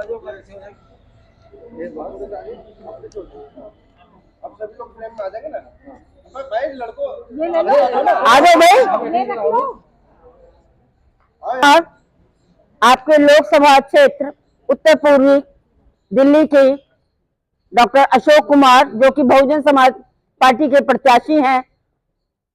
अब सभी लोग फ्रेम में आ जाएंगे ना। भाई लड़कों आ जाओ भाई। आपके लोकसभा क्षेत्र उत्तर पूर्वी दिल्ली के डॉक्टर अशोक कुमार, जो कि बहुजन समाज पार्टी के प्रत्याशी हैं,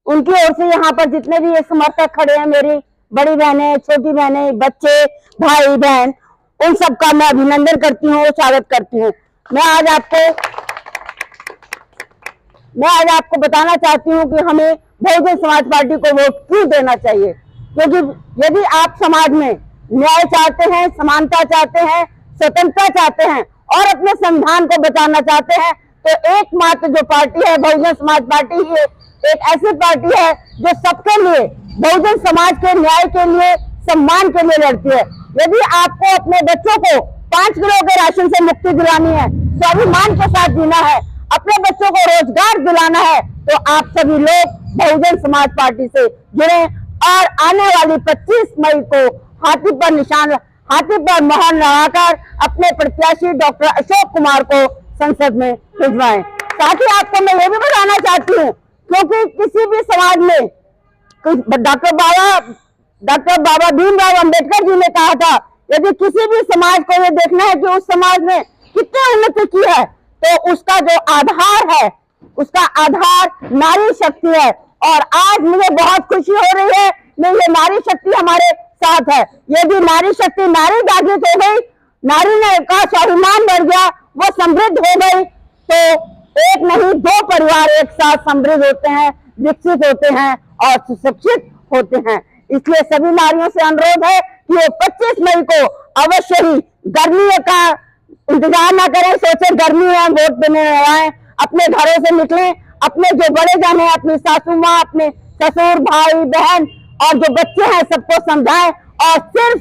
उनकी ओर से यहाँ पर जितने भी ये समर्थक खड़े हैं, मेरी बड़ी बहनें, छोटी बहनें, बच्चे, भाई बहन, उन सबका मैं अभिनंदन करती हूँ, स्वागत करती हूँ। मैं आज आपको बताना चाहती हूँ कि हमें बहुजन समाज पार्टी को वोट क्यों देना चाहिए। क्योंकि यदि आप समाज में न्याय चाहते हैं, समानता चाहते हैं, स्वतंत्रता चाहते हैं और अपने संविधान को बचाना चाहते हैं, तो एकमात्र जो पार्टी है बहुजन समाज पार्टी ही एक ऐसी पार्टी है जो सबके लिए, बहुजन समाज के न्याय के लिए, सम्मान के लिए लड़ती है। यदि आपको अपने बच्चों को 5 किलो के राशन से मुक्ति दिलानी है, स्वाभिमान के साथ जीना है, अपने बच्चों को रोजगार दिलाना है, तो आप सभी लोग बहुजन समाज पार्टी से जुड़े और आने वाली 25 मई को हाथी पर मोहर लगाकर अपने प्रत्याशी डॉक्टर अशोक कुमार को संसद में भिजवाएं। साथ ही आपको मैं ये भी बताना चाहती हूँ, क्योंकि किसी भी समाज में डॉक्टर बाबा भीमराव अंबेडकर जी ने कहा था, यदि किसी भी समाज को ये देखना है कि उस समाज में कितनी उन्नति की है, तो उसका जो आधार है, उसका आधार नारी शक्ति है। और आज मुझे बहुत खुशी हो रही है, ये नारी शक्ति हमारे साथ है। यदि नारी शक्ति, नारी जागृत हो गई, नारी ने का स्वाभिमान बढ़ गया, वो समृद्ध हो गई, तो एक नहीं 2 परिवार एक साथ समृद्ध होते हैं, विकसित होते हैं और सुशिक्षित होते हैं। इसलिए सभी नारियों से अनुरोध है कि वो 25 मई को अवश्य ही गर्मी का इंतजार ना करें, सोचे गर्मी है वोट देने आए, अपने घरों से निकलें, अपने जो बड़े जन हैं, अपनी सासू माँ, अपने ससुर, भाई बहन और जो बच्चे हैं, सबको समझाएं और सिर्फ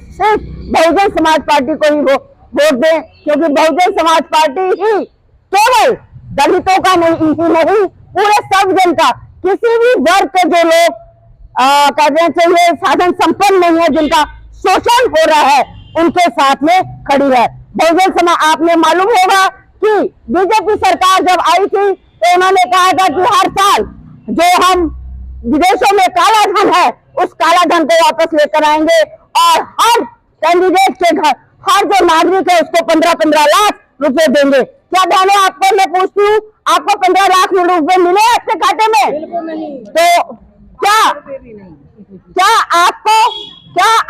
बहुजन समाज पार्टी को ही वोट दें। क्योंकि बहुजन समाज पार्टी ही केवल दलितों का नहीं, पूरे सब जन का, किसी भी वर्ग के जो लोग कहते चाहिए साधन संपन्न नहीं है, जिनका शोषण हो रहा है, उनके साथ में खड़ी है बहुजन समाज। आपने मालूम होगा कि बीजेपी सरकार जब आई थी तो उन्होंने कहा था कि हर साल जो हम विदेशों में काला धन है, उस काला धन को वापस लेकर आएंगे और हर कैंडिडेट के घर, हर जो नागरिक है, उसको 15-15 लाख रुपए देंगे। क्या ध्यान है आपको? मैं पूछती हूँ, आपको 15 लाख रुपए मिले आपके खाते में? बिल्कुल नहीं। तो क्या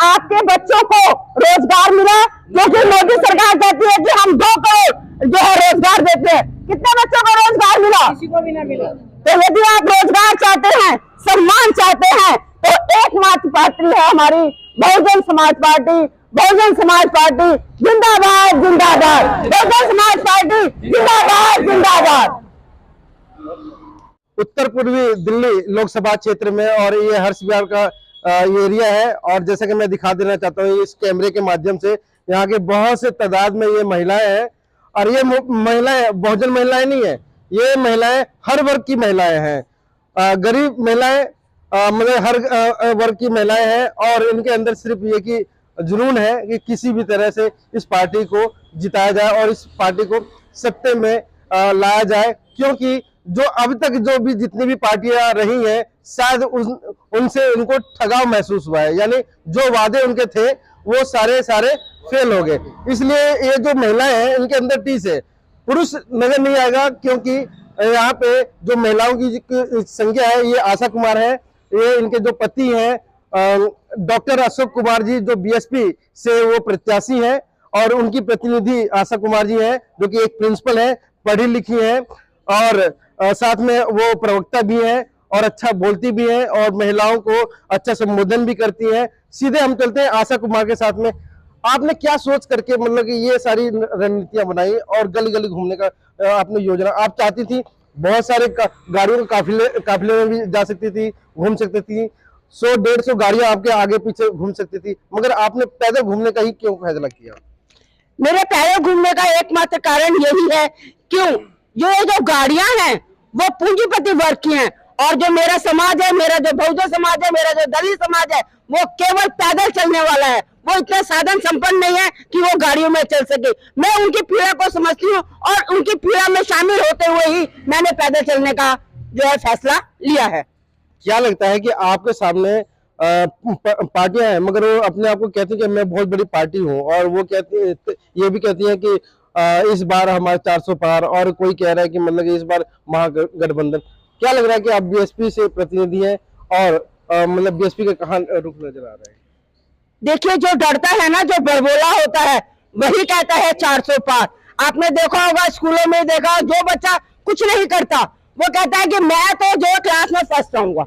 आपके बच्चों को रोजगार मिला? क्योंकि मोदी सरकार कहती है कि हम 2 करोड़ जो है रोजगार देते हैं, कितने बच्चों को रोजगार मिला? किसी को भी ना मिला। तो यदि आप रोजगार चाहते हैं, सम्मान चाहते हैं, तो एकमात्र पार्टी है हमारी बहुजन समाज पार्टी। बहुजन समाज पार्टी जिंदाबाद जिंदाबाद, बहुजन समाज पार्टी जिंदाबाद जिंदाबाद। उत्तर पूर्वी दिल्ली लोकसभा क्षेत्र में, और ये हर्ष विहार का ये एरिया है। और जैसा कि मैं दिखा देना चाहता हूँ इस कैमरे के माध्यम से, यहाँ के बहुत से तादाद में ये महिलाएं हैं। और ये महिलाएं बहुजन महिलाएं नहीं है, ये महिलाएं हर वर्ग की महिलाएं हैं, गरीब महिलाएं, मतलब हर वर्ग की महिलाएं हैं। और इनके अंदर सिर्फ ये कि जुनून है कि किसी भी तरह से इस पार्टी को जिताया जाए और इस पार्टी को सत्ते में लाया जाए। क्योंकि जो अब तक जो भी जितनी भी पार्टियां रही हैं, शायद उनसे उनको ठगाव महसूस हुआ है, यानी जो वादे उनके थे वो सारे फेल हो गए। इसलिए ये जो महिलाएं हैं, इनके अंदर टीस है, पुरुष नजर नहीं आएगा। क्योंकि यहाँ पे जो महिलाओं की संख्या है, ये आशा कुमार है, ये इनके जो पति हैं डॉक्टर अशोक कुमार जी, जो बीएसपी से वो प्रत्याशी हैं, और उनकी प्रतिनिधि आशा कुमार जी हैं, जो कि एक प्रिंसिपल है, पढ़ी लिखी हैं और साथ में वो प्रवक्ता भी हैं और अच्छा बोलती भी हैं और महिलाओं को अच्छा संबोधन भी करती हैं। सीधे हम चलते हैं आशा कुमार के साथ में। आपने क्या सोच करके मतलब कि ये सारी रणनीतियां बनाई और गली गली घूमने का आपने योजना, आप चाहती थी बहुत सारे गाड़ियों के काफिले में भी जा सकती थी, घूम सकती थी, 100-150 गाड़ियां आपके आगे पीछे घूम सकती थी, मगर आपने पैदल घूमने का ही क्यों फैसला किया? मेरे पैदल घूमने का एकमात्र कारण यही है, क्यों ये जो गाड़ियां हैं वो पूंजीपति वर्ग की हैं, और जो मेरा समाज है, मेरा जो बहुजन समाज है, मेरा जो दलित समाज है, वो केवल पैदल चलने वाला है, वो इतने साधन संपन्न नहीं है कि वो गाड़ियों में चल सके। मैं उनकी पीड़ा को समझती हूँ और उनकी पीड़ा में शामिल होते हुए ही मैंने पैदल चलने का जो है फैसला लिया है। क्या लगता है कि आपके सामने पार्टियां हैं, मगर वो अपने आप को कहती है कि मैं बहुत बड़ी पार्टी हूँ, और वो कहती ये भी कहती है कि इस बार हमारे 400 पार, और कोई कह रहा है कि मतलब कि इस बार महागठबंधन। क्या लग रहा है कि आप बीएसपी से प्रतिनिधि हैं, और मतलब बीएसपी का कहाँ रुख नजर आ रहा है? देखिए, जो डरता है ना, जो बड़बोला होता है, वही कहता है 400 पार। आपने देखा होगा, स्कूलों में देखा, जो बच्चा कुछ नहीं करता वो कहता है कि मैं तो जो क्लास में फर्स्ट आऊंगा,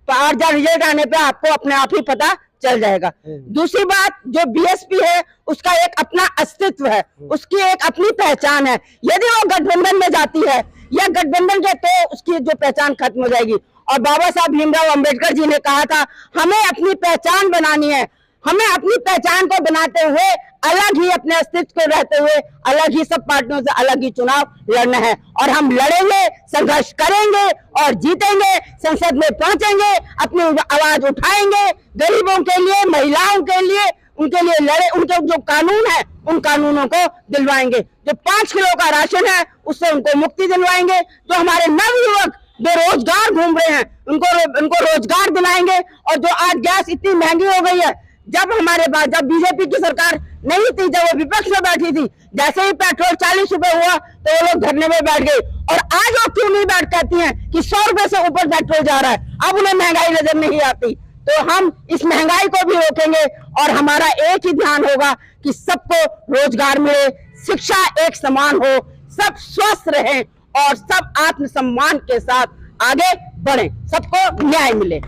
और जब रिजल्ट आने पे आपको अपने आप ही पता चल जाएगा। दूसरी बात, जो बीएसपी है उसका एक अपना अस्तित्व है, उसकी एक अपनी पहचान है। यदि वो गठबंधन में जाती है या गठबंधन के, तो उसकी जो पहचान खत्म हो जाएगी। और बाबा साहब भीमराव अंबेडकर जी ने कहा था, हमें अपनी पहचान बनानी है। हमें अपनी पहचान को बनाते हुए, अलग ही अपने अस्तित्व को रहते हुए, अलग ही सब पार्टियों से अलग ही चुनाव लड़ना है। और हम लड़ेंगे, संघर्ष करेंगे और जीतेंगे, संसद में पहुंचेंगे, अपनी आवाज उठाएंगे, गरीबों के लिए, महिलाओं के लिए, उनके लिए लड़े, उनके जो कानून है उन कानूनों को दिलवाएंगे। जो 5 किलो का राशन है उससे उनको मुक्ति दिलवाएंगे। जो हमारे नवयुवक बेरोजगार घूम रहे हैं उनको रोजगार दिलाएंगे। और जो आज गैस इतनी महंगी हो गई है, जब हमारे पास, जब बीजेपी की सरकार नहीं थी, जब वो विपक्ष में बैठी थी, जैसे ही पेट्रोल 40 रुपए हुआ तो वो लोग धरने में बैठ गए। और आज वो क्यों नहीं बैठ कहती हैं कि 100 रुपए से ऊपर पेट्रोल जा रहा है, अब उन्हें महंगाई नजर नहीं आती। तो हम इस महंगाई को भी रोकेंगे और हमारा एक ही ध्यान होगा कि सबको रोजगार मिले, शिक्षा एक समान हो, सब स्वस्थ रहें और सब आत्मसम्मान के साथ आगे बढ़े, सबको न्याय मिले।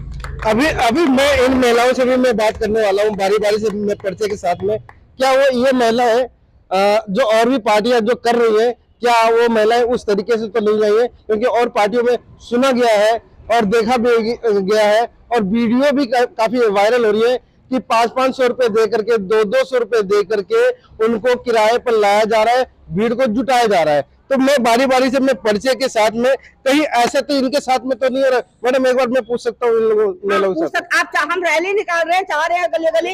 अभी मैं इन महिलाओं से भी मैं बात करने वाला हूँ, बारी बारी से मैं परिचय के साथ में। क्या वो ये महिला है जो और भी पार्टियां जो कर रही है, क्या वो महिलाएं उस तरीके से तो नहीं रही है? क्योंकि और पार्टियों में सुना गया है और देखा भी गया है, और वीडियो भी काफी वायरल हो रही है कि 500-500 रुपए दे करके, 200-200 रुपए दे करके उनको किराए पर लाया जा रहा है, भीड़ को जुटाया जा रहा है। तो मैं बारी बारी से मैं परिचय के साथ में, कहीं ऐसा तो इनके साथ में तो नहीं हो रहा? मैडम, एक बार मैं पूछ सकता हूँ इन लोगों से? आप हम रैली निकाल रहे हैं, चाह रहे हैं गली गली।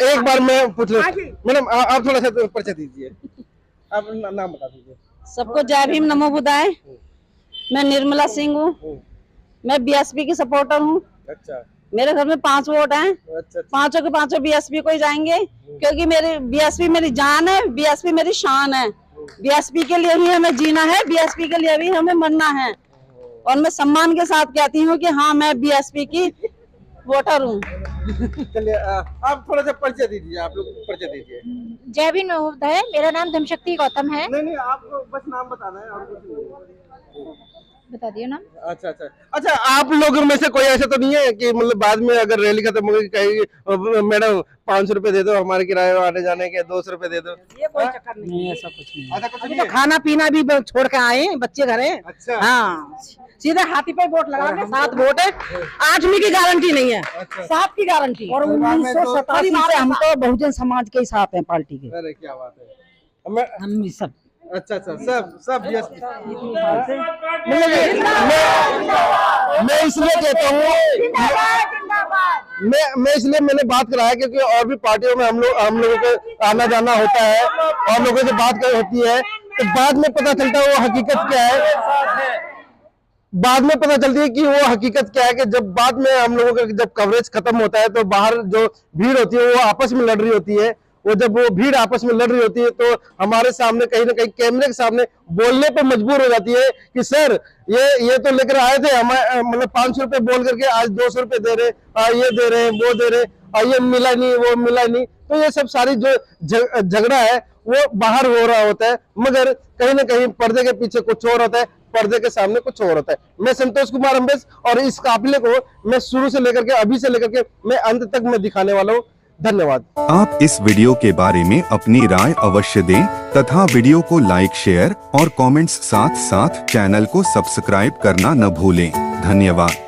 एक बार मैं पूछ रहा हूँ मैडम, आप थोड़ा सा परिचय दीजिए, आप नाम बता दीजिए। सबको जय भीम, नमो बुदाय। मैं निर्मला सिंह हूँ, मैं बीएसपी की सपोर्टर हूँ। अच्छा, मेरे घर में 5 वोट हैं। अच्छा। पांचों के पांचों बीएसपी को ही जाएंगे, क्योंकि मेरी बीएसपी मेरी जान है, बीएसपी मेरी शान है। बीएसपी के लिए ही हमें जीना है, बीएसपी के लिए भी हमें मरना है। और मैं सम्मान के साथ कहती हूँ कि हाँ, मैं बीएसपी की वोटर हूँ। चलिए, आप थोड़ा सा परिचय दीजिए, आप लोग परिचय दीजिए। जय भीम नमो बुदाय। मेरा नाम धमशक्ति गौतम है। नहीं, आपको बस नाम बताना है और कुछ नहीं। बता दियो नाम। अच्छा, आप लोगों में से कोई ऐसा तो नहीं है कि मतलब बाद में अगर रैली खत्म हो गई कहेगी मैडम 500 रुपए दे दो, हमारे किराए आने जाने के 200 रुपए दे दो? ये कोई चक्कर नहीं, ऐसा कुछ नहीं। ऐसा कुछ नहीं तो है? खाना पीना भी छोड़ के आए, बच्चे घर हैं। अच्छा। हाँ, सीधे हाथी पे वोट लगा के 7 वोट है। 8वीं की गारंटी नहीं है, 7 की गारंटी। और 1987 से हम तो बहुजन समाज के साथ हैं, पार्टी के। अरे क्या बात है, हम सब। अच्छा, सब बीएसपी। मैं इसलिए कहता हूँ, मैं इसलिए मैंने बात कराया क्योंकि और भी पार्टियों में हम लोगों को आना जाना होता है और लोगों से बात होती है, तो बाद में पता चलता है वो हकीकत क्या है। बाद में पता चलती है कि वो हकीकत क्या है कि जब बाद में हम लोगों का जब कवरेज खत्म होता है तो बाहर जो भीड़ होती है वो आपस में लड़ रही होती है। जब वो भीड़ आपस में लड़ रही होती है तो हमारे सामने कहीं ना कहीं कैमरे के सामने बोलने पे मजबूर हो जाती है कि सर ये तो लेकर आए थे, हम मतलब 500 रुपए बोल करके आज 200 रुपए दे रहे, ये दे रहे, वो दे रहे, और ये मिला नहीं, वो मिला नहीं। तो ये सब सारी जो झगड़ा है वो बाहर हो रहा होता है, मगर कहीं ना कहीं पर्दे के पीछे कुछ और होता है, पर्दे के सामने कुछ और होता है। मैं संतोष कुमार अम्बेस, और इस काफिले को मैं शुरू से लेकर के अभी से लेकर के मैं अंत तक मैं दिखाने वाला हूँ। धन्यवाद। आप इस वीडियो के बारे में अपनी राय अवश्य दें तथा वीडियो को लाइक, शेयर और कमेंट्स साथ साथ चैनल को सब्सक्राइब करना न भूलें। धन्यवाद।